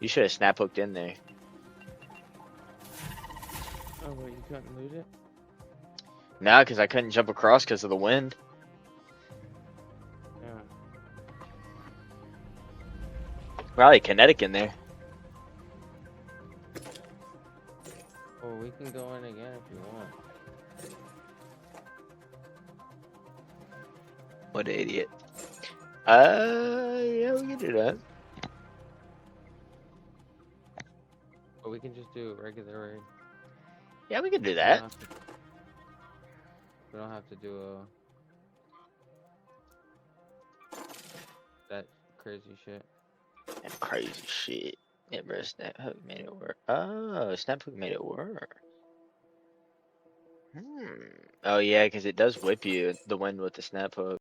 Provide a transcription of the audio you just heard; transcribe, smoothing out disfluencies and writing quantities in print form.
You should have snap hooked in there. Oh, wait, you couldn't loot it? Nah, because I couldn't jump across because of the wind. Yeah. Probably kinetic in there. Well, we can go in again if you want. What an idiot. Yeah, we can do that. Or we can just do a regular raid. Yeah, we can do We that. don't have to do that crazy shit. That crazy shit. Yeah, bro, snap hook made it work. Oh, snap hook made it work. Oh yeah, because it does whip you, the wind with the snap hook.